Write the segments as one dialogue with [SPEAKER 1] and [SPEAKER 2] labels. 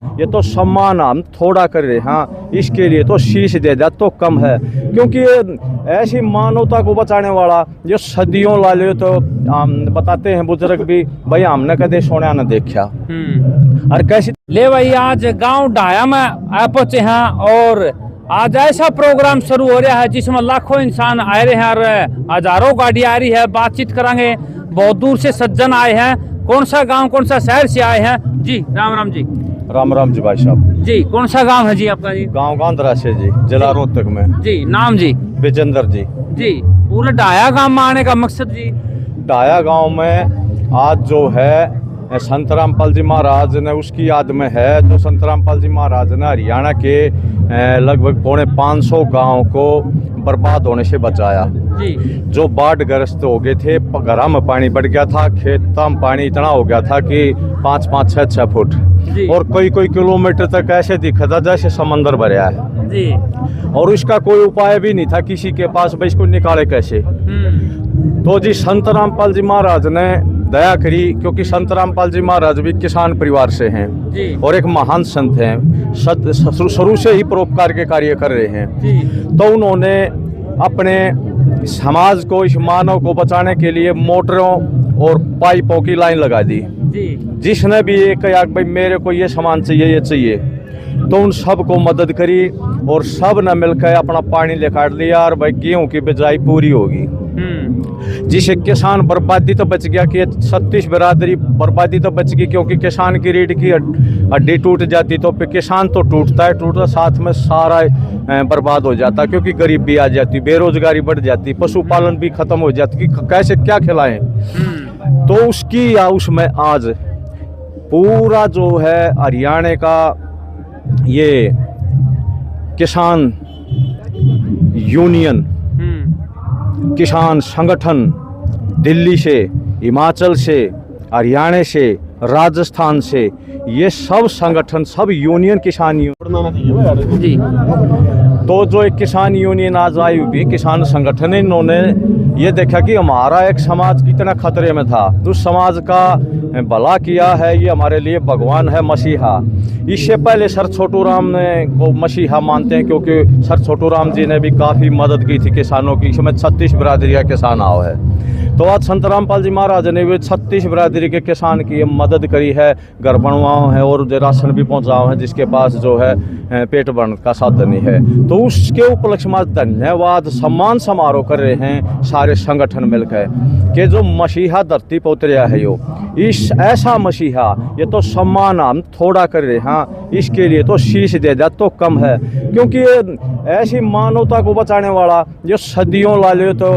[SPEAKER 1] ये तो सम्मान हम थोड़ा कर रहे हैं, हाँ इसके लिए तो शीश दे दिया तो कम है, क्योंकि ऐसी मानवता को बचाने वाला जो सदियों लाले तो बताते हैं बुजुर्ग भी, भाई हमने कदे सोना न देखा। और कैसी
[SPEAKER 2] ले भाई आज गांव डाया में आ पहुंचे हैं और आज ऐसा प्रोग्राम शुरू हो रहा है जिसमें लाखों इंसान आ रहे हैं और हजारों गाड़ी आ रही है। बातचीत करेंगे, बहुत दूर से सज्जन आए हैं। कौन सा गांव कौन सा शहर से आए हैं जी? राम राम जी।
[SPEAKER 1] राम राम जी भाई साहब
[SPEAKER 2] जी। कौन सा गांव है जी आपका जी?
[SPEAKER 1] गांव गांधरा से जी, जिला रोहतक में
[SPEAKER 2] जी। नाम जी?
[SPEAKER 1] विजेंद्र जी।
[SPEAKER 2] जी। पूरे डाया गांव में आने का मकसद जी?
[SPEAKER 1] डाया गांव में आज जो है संत रामपाल जी महाराज ने उसकी याद में है, जो संत रामपाल जी महाराज ने हरियाणा के लगभग 550 गांव को बर्बाद होने से बचाया
[SPEAKER 2] जी।
[SPEAKER 1] जो बाढ़ ग्रस्त हो गए थे, घरों में पानी बढ़ गया था, खेतों में पानी इतना हो गया था कि 5-5, 6-6 फुट और कोई कोई तक ऐसे दिखा था जैसे समंदर भरा है
[SPEAKER 2] जी।
[SPEAKER 1] और उसका कोई उपाय भी नहीं था किसी के पास, भाई इसको निकाले कैसे। तो जी संत रामपाल जी महाराज ने दया करी, क्योंकि संत रामपाल जी महाराज भी किसान परिवार से हैं
[SPEAKER 2] जी।
[SPEAKER 1] और एक महान संत हैं, शुरू से ही परोपकार के कार्य कर रहे हैं
[SPEAKER 2] जी।
[SPEAKER 1] तो उन्होंने अपने समाज को, इस मानव को बचाने के लिए मोटरों और पाइपों की लाइन लगा दी
[SPEAKER 2] जी।
[SPEAKER 1] जिसने भी ये कहा भाई मेरे को ये सामान चाहिए, ये चाहिए, तो उन सब को मदद करी और सब ने मिलकर अपना पानी लेकर लिया और भाई गेहूं की बिजाई पूरी होगी। जिसे किसान बर्बादी तो बच गया कि 36 बिरादरी बर्बादी तो बच गई, क्योंकि किसान की रीढ़ की हड्डी टूट जाती तो किसान तो टूटता है, टूटता साथ में सारा बर्बाद हो जाता, क्योंकि गरीबी आ जाती, बेरोजगारी बढ़ जाती, पशुपालन भी खत्म हो जाती कि कैसे क्या खिलाएं। तो उसकी या उसमें आज पूरा जो है हरियाणा का ये किसान यूनियन, किसान संगठन दिल्ली से, हिमाचल से, हरियाणा से, राजस्थान से, ये सब संगठन, सब यूनियन किसान यूनियन
[SPEAKER 2] जी।
[SPEAKER 1] तो जो एक किसान यूनियन आज आई हुई किसान संगठन, इन्होंने ये देखा कि हमारा एक समाज कितना खतरे में था, तो समाज का भला किया है, ये हमारे लिए भगवान है, मसीहा। इससे पहले सर छोटू राम ने को मसीहा मानते हैं, क्योंकि सर छोटू राम जी ने भी काफ़ी मदद की थी किसानों की। इसमें 36 बिरादरी का किसान आओ है, तो आज संत रामपाल जी महाराज ने भी 36 बिरादरी के किसान की मदद करी है, घर बनवाओ है और राशन भी पहुँचाओ है जिसके पास जो है पेट भरने का साधन नहीं है। तो उसके उपलक्ष्य में धन्यवाद सम्मान समारोह कर रहे हैं सारे संगठन मिलकर कि जो मसीहा धरती पर उतरिया है, यो इस ऐसा मसीहा, ये तो सम्मान हम थोड़ा कर रहे हैं, हाँ इसके लिए तो शीश दे दिया तो कम है, क्योंकि ऐसी मानवता को बचाने वाला जो सदियों लाले तो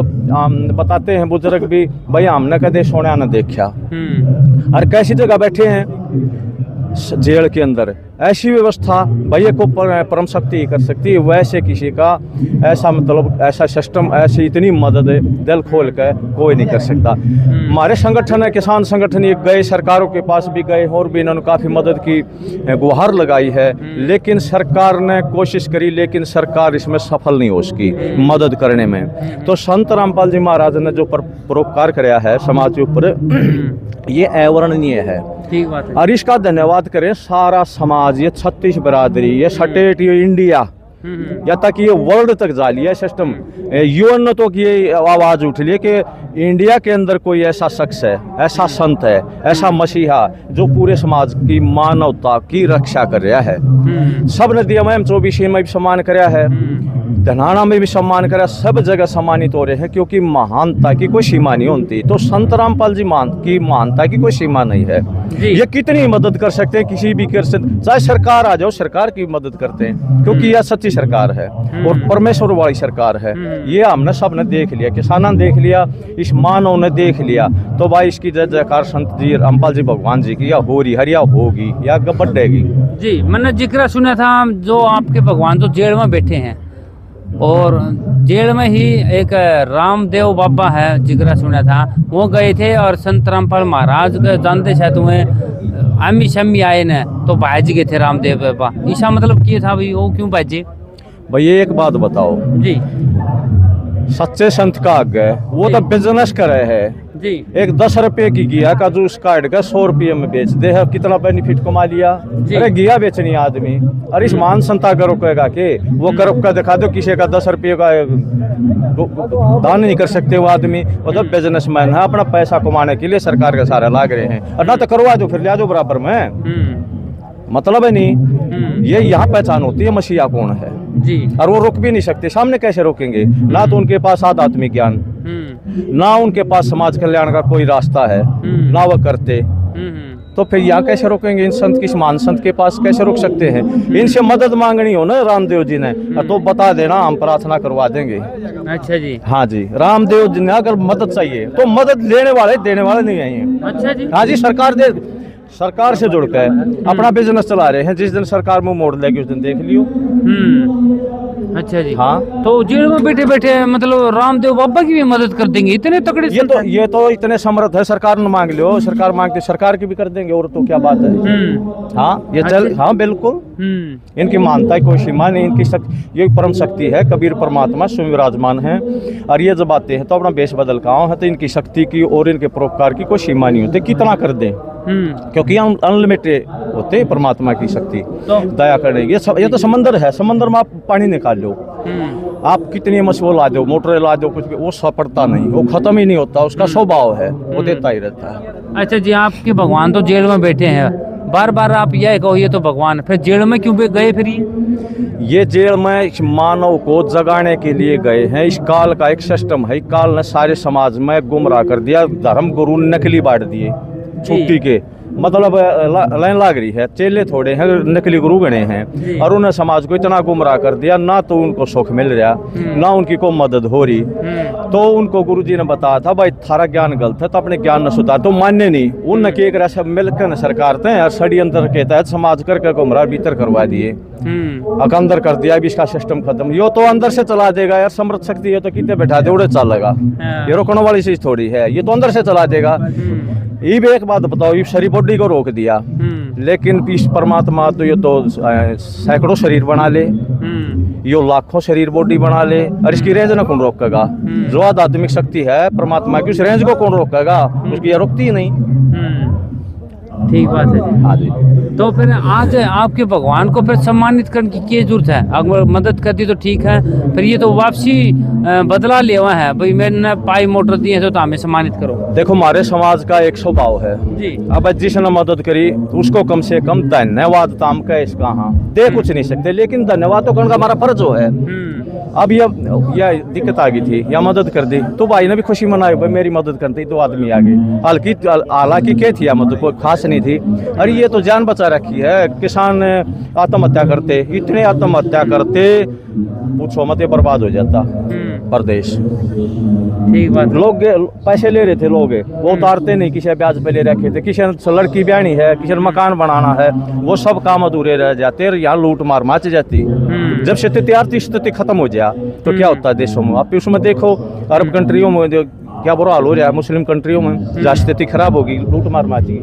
[SPEAKER 1] बताते हैं बुजुर्ग भी, भाई हमने कदे सोना न देखा। और कैसी जगह बैठे हैं जेल के अंदर, ऐसी व्यवस्था भैया को परम शक्ति ही कर सकती है, वैसे किसी का ऐसा मतलब ऐसा सिस्टम, ऐसी इतनी मदद दिल खोल कर कोई नहीं कर सकता। हमारे संगठन है, किसान संगठन, ये गए सरकारों के पास भी गए और भी इन्होंने काफ़ी मदद की गुहार लगाई है, लेकिन सरकार ने कोशिश करी, लेकिन सरकार इसमें सफल नहीं हो उसकी मदद करने में। तो संत रामपाल जी महाराज ने जो परोपकार कराया है समाज के ऊपर, ये अवर्णनीय है।
[SPEAKER 2] ठीक बात है।
[SPEAKER 1] और इसका धन्यवाद करें सारा समाज, ये 36 बिरादरी, ये स्टेट, ये इंडिया, या तक ये वर्ल्ड तक जा लिया सिस्टम। यूएन ने तो ये आवाज़ उठ ली कि इंडिया के अंदर कोई ऐसा शख्स है, ऐसा संत है, ऐसा मसीहा जो पूरे समाज की मानवता की रक्षा कर रहा है। सब ने दिया में 24 में भी सम्मान कराया है, धनाना में भी सम्मान करा, सब जगह सम्मानित हो रहे हैं, क्योंकि महानता की कोई सीमा नहीं होती। तो संत रामपाल जी की महानता की कोई सीमा नहीं है। ये कितनी मदद कर सकते हैं, किसी भी कर सकते, चाहे सरकार आ जाओ सरकार की मदद करते हैं, क्योंकि यह सच्ची सरकार है और परमेश्वर वाली सरकार है। ये हमने सब ने देख लिया, किसानों ने देख लिया, इस मानव ने देख लिया। तो भाई इसकी जय जयकार संत जी रामपाल जी भगवान जी की या हो रही, हरिया होगी या बढ़ेगी
[SPEAKER 2] जी। मैंने जिक्र सुना था जो आपके भगवान तो जेल में बैठे हैं, और जेल में ही एक रामदेव बाबा है, जिक्र सुना था, वो गए थे और संत रामपाल महाराज के जानते शायद तुम्हें अम्मी शम्मी आए न, तो भाज गए थे रामदेव बाबा। ऐसा मतलब क्या था भाई, वो क्यों भाजे?
[SPEAKER 1] भाई एक बात बताओ
[SPEAKER 2] जी।
[SPEAKER 1] सच्चे संत का आगे वो तो बिजनेस करे है,
[SPEAKER 2] जी
[SPEAKER 1] एक 10 रुपए की घिया का जूस काट कर 100 रुपये में बेच दे है, कितना बेनिफिट कमा लिया।
[SPEAKER 2] जी।
[SPEAKER 1] अरे घिया बेचनी आदमी, अरे इस मान संता करो कहेगा कि वो करप का दिखा दो, किसी का 10 रुपये का दान नहीं कर सकते वो आदमी। मतलब बिजनेसमैन है, अपना पैसा कमाने के लिए सरकार के सारे लाग रहे हैं। और ना तो करवा दो, फिर ले दो बराबर में, मतलब है नहीं। ये यहाँ पहचान होती है मसीहा कौन है
[SPEAKER 2] जी।
[SPEAKER 1] और वो रोक भी नहीं सकते, सामने कैसे रोकेंगे। ना तो उनके पास आध्यात्मिक ज्ञान, ना उनके पास समाज कल्याण का कोई रास्ता है, ना वो करते, तो फिर यहाँ कैसे रोकेंगे। इन संत की मान संत के पास कैसे रोक सकते हैं। इनसे मदद मांगनी हो ना रामदेव जी ने, तो बता देना, हम प्रार्थना करवा देंगे।
[SPEAKER 2] अच्छा जी।
[SPEAKER 1] हाँ जी, रामदेव जी ने अगर मदद चाहिए तो मदद लेने वाले, देने वाले नहीं आएंगे।
[SPEAKER 2] अच्छा जी।
[SPEAKER 1] हाँ जी, सरकार से जुड़ कर अपना बिजनेस चला रहे हैं। जिस दिन सरकार में मोड़ लेगी उस दिन देख लियो।
[SPEAKER 2] अच्छा जी।
[SPEAKER 1] हाँ,
[SPEAKER 2] तो जेल में बैठे बैठे मतलब रामदेव बाबा की भी मदद कर देंगे, इतने तकड़े
[SPEAKER 1] ये तो इतने समर्थ है। सरकार ने मांग लियो, सरकार मांगते सरकार की भी कर देंगे, और तो क्या बात है। हाँ, ये चल, हाँ बिल्कुल। इनकी मानता है कोई सीमा नहीं, इनकी शक्ति, ये परम शक्ति है। कबीर परमात्मा स्वयं विराजमान है। और ये जब आते हैं तो अपना बेश बदल का है, तो इनकी शक्ति की और इनके परोपकार की कोई सीमा नहीं होती, कितना कर दें, क्योंकि हम अनलिमिटेड होते हैं। परमात्मा की शक्ति
[SPEAKER 2] तो
[SPEAKER 1] दया करने की, ये तो समंदर है। समंदर में आप पानी निकाल लो, आप कितनी मशहूर ला दो, मोटर ला दो, कुछ भी, वो सपड़ता नहीं, वो खत्म ही नहीं होता। उसका स्वभाव है, वो देता ही रहता है।
[SPEAKER 2] अच्छा जी, आपके भगवान तो जेल में बैठे हैं, बार बार आप यह कहो ये तो भगवान, फिर जेल में क्यों गए फिर
[SPEAKER 1] ये जेल में इस मानव को जगाने के लिए गए हैं। इस काल का एक सिस्टम है, काल ने सारे समाज में गुमराह कर दिया। धर्म गुरु नकली बांट दिए छुट्टी के, मतलब लाइन लाग रही है। चेले थोड़े हैं, नकली गुरु गणे हैं, और उन्हें समाज को इतना गुमराह कर दिया, ना तो उनको सुख मिल रहा, ना उनकी कोई मदद हो रही। तो उनको गुरुजी ने बताया था, भाई थारा ज्ञान गलत है, तो अपने ज्ञान न सुधार। तो मान्य नहीं, उन के एक सब मिलकर सरकार थे और षड्यंत्र के तहत समाज करके गुमराह भीतर करवा दिए, अंदर कर दिया। अभी इसका सिस्टम खत्म। यो तो अंदर से चला देगा यार, समर्थ शक्ति है तो कितने बैठा दे उड़े चलेगा। ये रोकने वाली चीज थोड़ी है, ये तो अंदर से चला देगा। ये भी एक बात बताओ, ये शरीर बॉडी को रोक दिया, लेकिन पीस परमात्मा तो ये तो सैकड़ों शरीर बना ले, ये लाखों शरीर बॉडी बना ले, और इसकी रेंज ना कौन रोकेगा। जो आध्यात्मिक शक्ति है परमात्मा की, उस रेंज को कौन रोकेगा, उसकी ये रोकती ही नहीं।
[SPEAKER 2] ठीक बात है जी।
[SPEAKER 1] हाँ जी।
[SPEAKER 2] तो फिर आज आपके भगवान को फिर सम्मानित करने की क्या जरूरत है। अगर मदद करती तो ठीक है, फिर ये तो वापसी बदला लेवा है, भाई मैंने पाई मोटर दी है तो हमें सम्मानित करो। देखो,
[SPEAKER 1] हमारे समाज का एक स्वभाव है
[SPEAKER 2] जी, अब
[SPEAKER 1] जिसने मदद करी उसको कम से कम धन्यवाद ताम का इसका, हाँ दे कुछ नहीं सकते, लेकिन धन्यवाद तो करने का हमारा फर्ज है। अब यह दिक्कत आ गई थी, या मदद कर दी तो भाई ने भी खुशी मनाई, भाई मेरी मदद करती तो आदमी आ गए। हालांकि क्या थी, मदद कोई खास नहीं थी। अरे ये तो जान बचा रखी है। किसान आत्महत्या करते, इतने आत्महत्या करते, पूछो मत, बर्बाद हो जाता प्रदेश। ठीक बात। लोग पैसे ले रहे थे, लोग वो उतारते नहीं, किसी ब्याज पे ले रखे थे, किसी लड़की ब्यानी है, किसी मकान बनाना है, वो सब काम अधूरे रह जाते, यहाँ लूट मार मच जाती। जब स्थिति आर्थिक स्थिति खत्म हो जाए तो क्या होता है देशों में। आप उसमें देखो, अरब कंट्रियों में क्या बुरा हाल हो रहा है, मुस्लिम कंट्रियों में जहाँ स्थिति खराब होगी, लूट मार माची।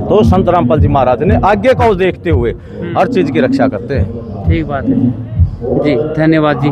[SPEAKER 1] तो संत रामपाल जी महाराज ने आगे को देखते हुए हर चीज की रक्षा करते हैं। ठीक बात है जी, धन्यवाद जी।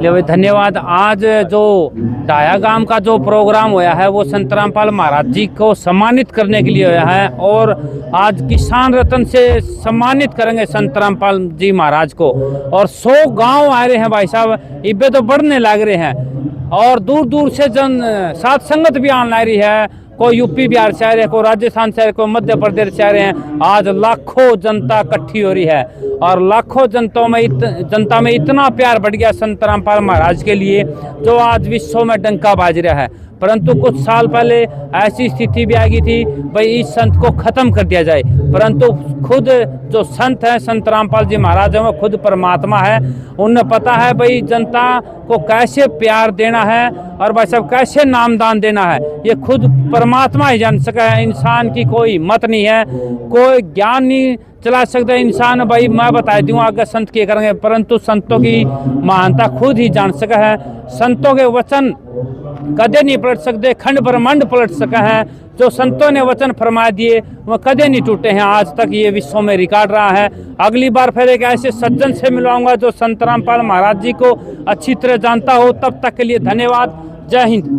[SPEAKER 1] ले भाई धन्यवाद। आज जो डाया गांव का जो प्रोग्राम हुआ है वो संत रामपाल महाराज जी को सम्मानित करने के लिए हुआ है, और आज किसान रत्न से सम्मानित करेंगे संत रामपाल जी महाराज को। और 100 गांव आ रहे हैं भाई साहब, इबे तो बढ़ने लग रहे हैं, और दूर दूर से जन साथ संगत भी आने लग रही है। कोई यूपी बिहार से आ रहे हैं, कोई राजस्थान से आ रहे हैं, कोई मध्य प्रदेश से आ रहे हैं। आज लाखों जनता इकट्ठी हो रही है, और लाखों जनता में इतना प्यार बढ़ गया संत रामपाल महाराज के लिए, जो आज विश्व में डंका बाज रहा है। परंतु कुछ साल पहले ऐसी स्थिति भी आ गई थी, भाई इस संत को खत्म कर दिया जाए, परंतु खुद जो संत हैं, संत रामपाल जी महाराज हैं, वो खुद परमात्मा है। उन्हें पता है भाई जनता को कैसे प्यार देना है, और भाई साहब कैसे नामदान देना है, ये खुद परमात्मा ही जान सका है। इंसान की कोई हिम्मत नहीं है, कोई ज्ञान नहीं चला सकता इंसान, भाई मैं बता दूँ आगे संत क्या करेंगे, परंतु संतों की महानता खुद ही जान सका है। संतों के वचन कदे नहीं पलट सकते, खंड ब्रह्मांड पलट सका है। जो संतों ने वचन फरमा दिए वह कदे नहीं टूटे हैं, आज तक ये विश्व में रिकॉर्ड रहा है। अगली बार फिर एक ऐसे सज्जन से मिलवाऊंगा जो संत रामपाल महाराज जी को अच्छी तरह जानता हो। तब तक के लिए धन्यवाद। जय हिंद।